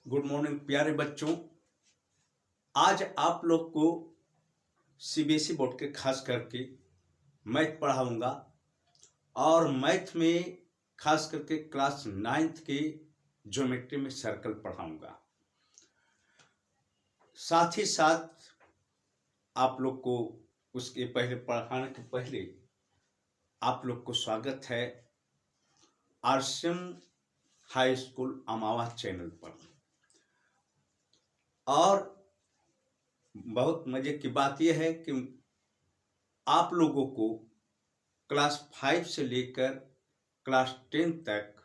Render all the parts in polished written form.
Good morning प्यारे बच्चों। आज आप लोग को सीबीएसई बोर्ड के खास करके मैथ पढ़ाऊंगा और मैथ में खास करके क्लास 9th के ज्योमेट्री में सर्कल पढ़ाऊंगा। साथ ही साथ आप लोग को उसके पहले पढ़ाने के पहले आप लोग को स्वागत है आरसीएम हाई स्कूल अमावा चैनल पर। और बहुत मजे की बात यह है कि आप लोगों को क्लास 5 से लेकर क्लास 10 तक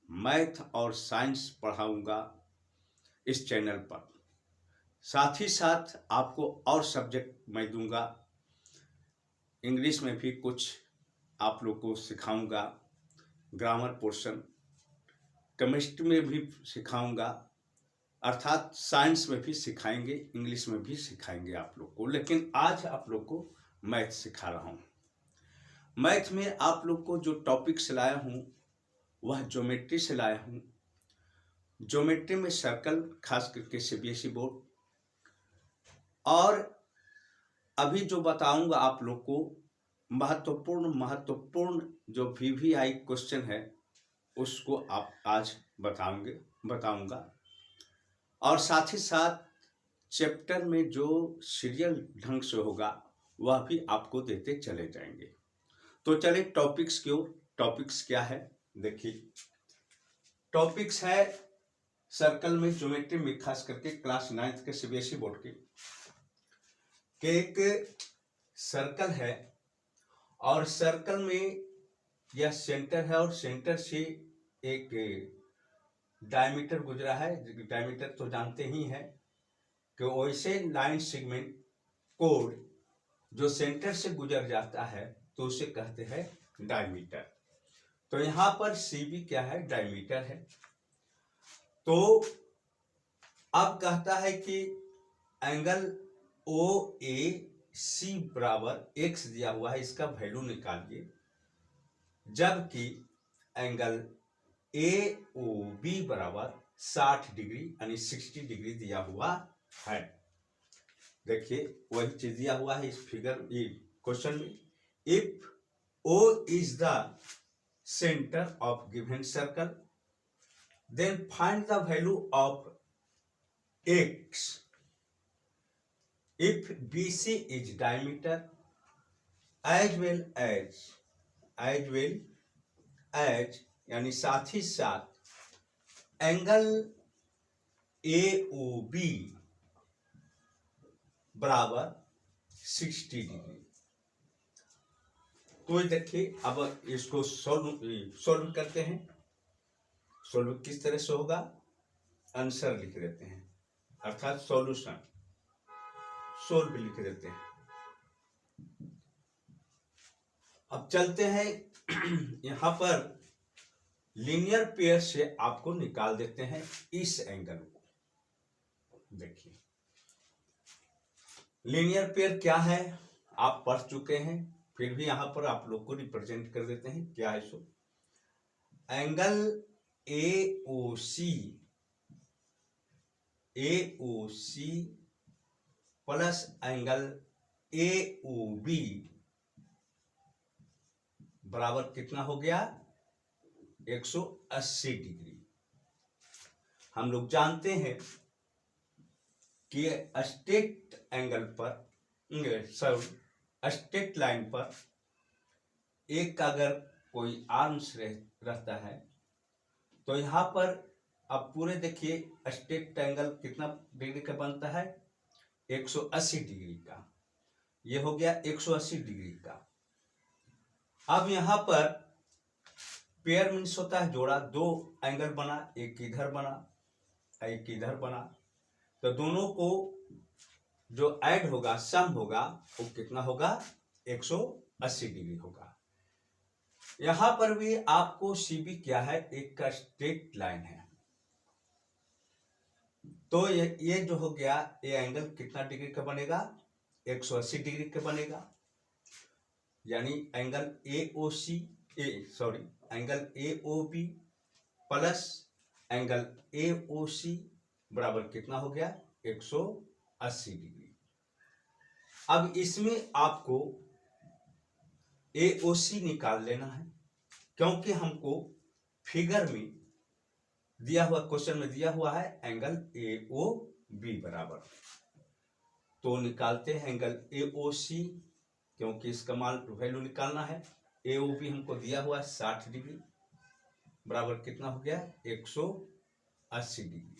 मैथ और साइंस पढ़ाऊंगा इस चैनल पर। साथ ही साथ आपको और सब्जेक्ट मैं दूंगा। इंग्लिश में भी कुछ आप लोग को सिखाऊंगा, ग्रामर पोर्शन, केमिस्ट्री में भी सिखाऊंगा, अर्थात साइंस में भी सिखाएंगे, इंग्लिश में भी सिखाएंगे आप लोग को। लेकिन आज आप लोग को मैथ सिखा रहा हूँ। मैथ में आप लोग को जो टॉपिक से लाया हूँ वह ज्योमेट्री से लाया हूँ। ज्योमेट्री में सर्कल, खास करके सीबीएसई बोर्ड। और अभी जो बताऊंगा आप लोग को महत्वपूर्ण जो वीवीआई क्वेश्चन है उसको आप आज बताऊंगा। और साथ ही साथ चैप्टर में जो सीरियल ढंग से होगा वह भी आपको देते चले जाएंगे। तो चलिए टॉपिक्स की ओर। टॉपिक्स क्या है देखिए। टॉपिक्स है सर्कल में ज्योमेट्री में, खास करके क्लास 9th के सीबीएसई बोर्ड के एक सर्कल है और सर्कल में यह सेंटर है और सेंटर से एक डायमीटर गुजरा है। डायमीटर तो जानते ही हैं कि वैसे लाइन सेगमेंट कोड जो सेंटर से गुजर जाता है तो उसे कहते हैं डायमीटर। तो यहां पर सीबी क्या है? डायमीटर है। तो अब कहता है कि एंगल ओ ए सी बराबर एक्स दिया हुआ है, इसका वैल्यू निकालिए। जबकि एंगल ए ओ बी बराबर 60 डिग्री यानी 60 डिग्री दिया हुआ है। देखिए वही चीज दिया हुआ है इस फिगर, ये क्वेश्चन में। If O is the centre of given circle then find the value of x if BC is diameter as well as यानी साथ ही साथ एंगल AOB बराबर 60 डिग्री। तो देखिए अब इसको सॉल्व करते हैं। सॉल्व किस तरह से होगा? आंसर लिख देते हैं, अर्थात सॉल्यूशन सोल्व लिख देते हैं। अब चलते हैं यहां पर लीनियर पेयर से आपको निकाल देते हैं इस एंगल को। देखिए लीनियर पेयर क्या है आप पढ़ चुके हैं, फिर भी यहां पर आप लोग को रिप्रेजेंट कर देते हैं क्या है। So angle AOC plus angle AOB बराबर कितना हो गया? 180 डिग्री। हम लोग जानते हैं कि स्ट्रेट एंगल पर स्ट्रेट लाइन पर एक अगर कोई आर्म्स रहता है तो यहां पर अब पूरे देखिए स्ट्रेट एंगल कितना डिग्री का बनता है? 180 डिग्री का। ये हो गया 180 डिग्री का। अब यहां पर पेयर मीन्स होता है जोड़ा। दो एंगल बना, एक इधर बना एक इधर बना, तो दोनों को जो ऐड होगा, सम होगा, वो कितना होगा? 180 डिग्री होगा। यहां पर भी आपको सीबी क्या है? एक का स्ट्रेट लाइन है। तो ये जो हो गया, ये एंगल कितना डिग्री का बनेगा? 180 डिग्री का बनेगा। यानी angle angle AOB plus angle AOC बराबर कितना हो गया 180 डिग्री। अब इसमें आपको AOC निकाल लेना है, क्योंकि हमको फिगर में दिया हुआ, क्वेश्चन में दिया हुआ है एंगल AOB बराबर, तो निकालते हैं एंगल AOC, क्योंकि इसका मान वैल्यू निकालना है। AOB हमको दिया हुआ है 60 डिग्री, बराबर कितना हो गया 180 डिग्री।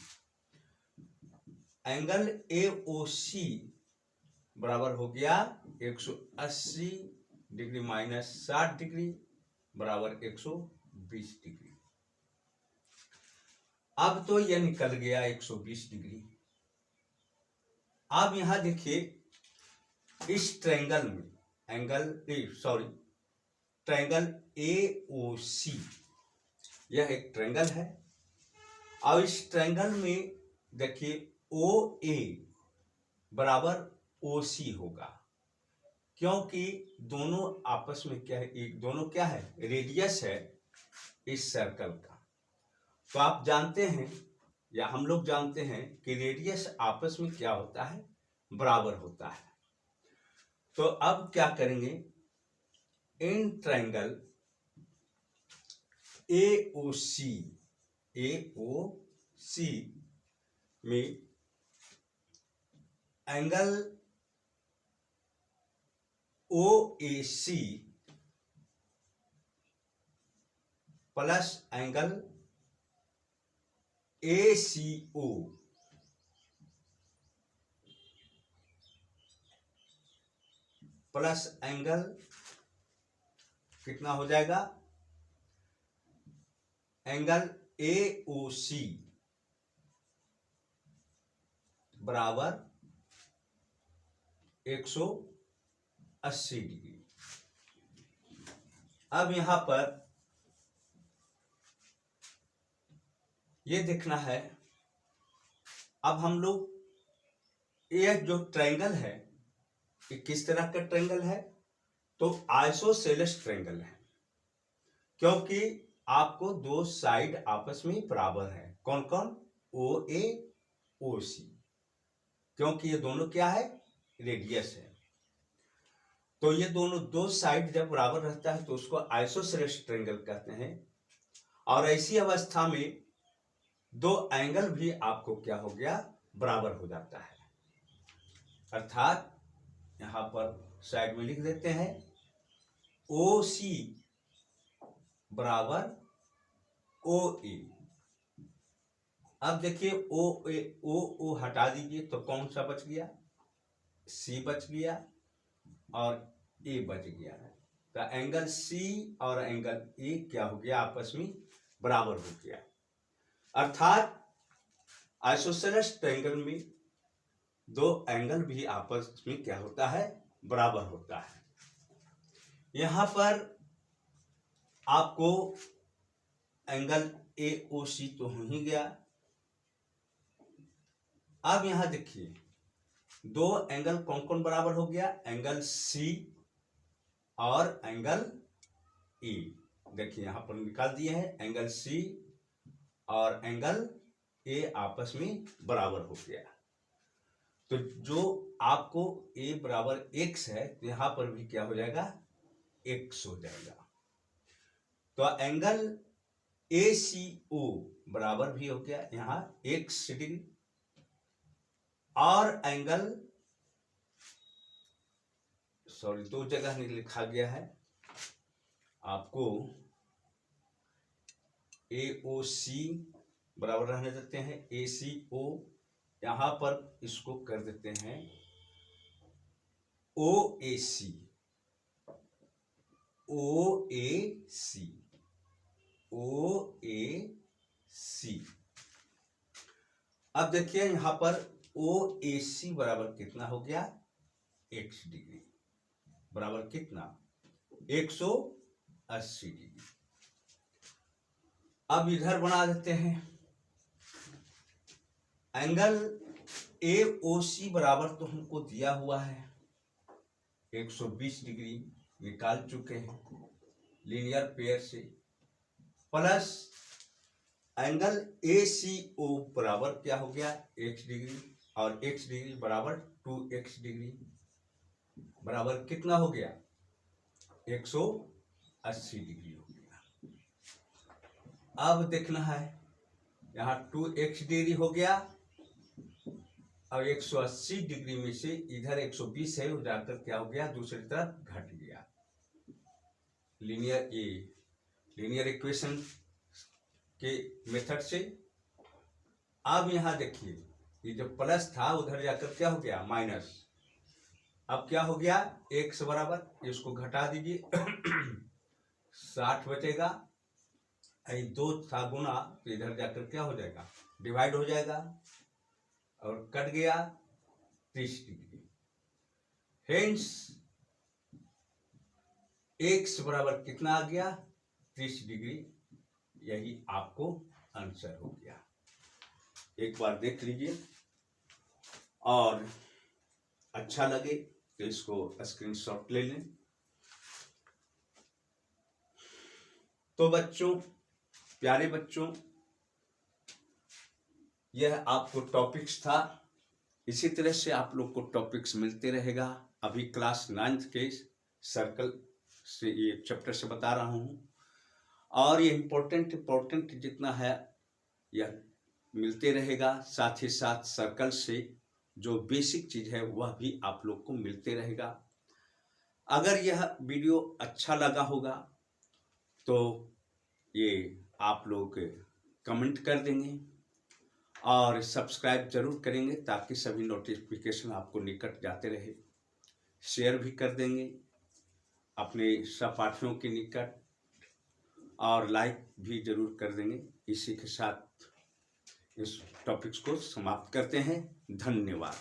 एंगल AOC बराबर हो गया 180 डिग्री माइनस 60 डिग्री बराबर 120 डिग्री। अब तो यह निकल गया 120 डिग्री। अब यहां देखिए इस ट्रायंगल में ट्रायंगल AOC, यह एक ट्रायंगल है, और इस ट्रायंगल में देखिए OA बराबर OC होगा, क्योंकि दोनों आपस में क्या है, दोनों क्या है, रेडियस है इस सर्कल का। तो आप जानते हैं या हम लोग जानते हैं कि रेडियस आपस में क्या होता है, बराबर होता है। तो अब क्या करेंगे, इन ट्रायंगल AOC में angle OAC plus angle ACO plus angle कितना हो जाएगा, एंगल AOC बराबर 180 डिग्री। अब यहां पर ये देखना है, अब हम लोग ये जो ट्रायंगल है ये किस तरह का ट्रायंगल है, तो आइसोसेलेस ट्रायंगल है, क्योंकि आपको दो साइड आपस में बराबर है। कौन कौन, OA OC, क्योंकि ये दोनों क्या है, रेडियस है। तो ये दोनों दो साइड जब बराबर रहता है तो उसको आइसोसेलेस ट्रायंगल कहते हैं। और ऐसी अवस्था में दो एंगल भी आपको क्या हो गया, बराबर हो जाता है। अर्थात यहां पर साइड में लिख देते हैं OC बराबर OA। अब देखिए O हटा दीजिए तो कौन सा बच गया, C बच गया और A बच गया। तो एंगल C और एंगल A क्या हो गया, आपस में बराबर हो गया। अर्थात आइसोसेलेस ट्रायंगल में दो एंगल भी आपस में क्या होता है, बराबर होता है। यहां पर आपको एंगल AOC तो हो ही गया। अब यहां देखिए दो एंगल कौन कौन बराबर हो गया, एंगल C और एंगल E। देखिए यहां पर निकाल दिए हैं, एंगल C और एंगल A आपस में बराबर हो गया। तो जो आपको A बराबर x है, तो यहां पर भी क्या हो जाएगा, x हो जाएगा। तो एंगल ACO बराबर भी हो गया यहां x डिग्री, और एंगल दो जगह लिखा गया है आपको, AOC बराबर रहने देते हैं ACO, यहां पर इसको कर देते हैं OAC। अब देखिए यहां पर OAC बराबर कितना हो गया, x डिग्री, बराबर कितना 180 डिग्री। अब इधर बना देते हैं एंगल AOC बराबर, तो हमको दिया हुआ है 120 डिग्री, निकाल चुके हैं लीनियर पेयर से, प्लस एंगल ACO बराबर क्या हो गया, x डिग्री, और x डिग्री बराबर 2x डिग्री बराबर कितना हो गया, 180 डिग्री हो गया। अब देखना है, यहाँ 2x डिग्री हो गया और 180 डिग्री में से इधर 120 है, वो जाकर क्या हो गया, दूसरी तरफ घट गया। लीनियर इक्वेशन के मेथड से। अब यहां देखिए, ये जो प्लस था उधर जाकर क्या हो गया, माइनस। अब क्या हो गया, x बराबर, इसको घटा दीजिए 60 बचेगा, 2 था गुना, तो इधर जाकर क्या हो जाएगा, डिवाइड हो जाएगा और कट गया 30 डिग्री। हेंस x बराबर कितना आ गया, 30 डिग्री। यही आपको आंसर हो गया। एक बार देख लीजिए, और अच्छा लगे तो इसको स्क्रीनशॉट ले लें। तो बच्चों, प्यारे बच्चों, यह आपको टॉपिक्स था। इसी तरह से आप लोग को टॉपिक्स मिलते रहेगा। अभी क्लास 9th के सर्कल से ये चैप्टर से बता रहा हूँ, और ये इम्पोर्टेंट जितना है यह मिलते रहेगा। साथ ही साथ सर्कल से जो बेसिक चीज है वह भी आप लोग को मिलते रहेगा। अगर यह वीडियो अच्छा लगा होगा तो ये आप लोग कमेंट कर देंगे और सब्सक्राइब जरूर करेंगे, ताकि सभी नोटिफिकेशन आपको निकट जाते रहे। शेयर भी कर देंगे अपने सहपाठियों के निकट, और लाइक भी जरूर कर देंगे। इसी के साथ इस टॉपिक्स को समाप्त करते हैं। धन्यवाद।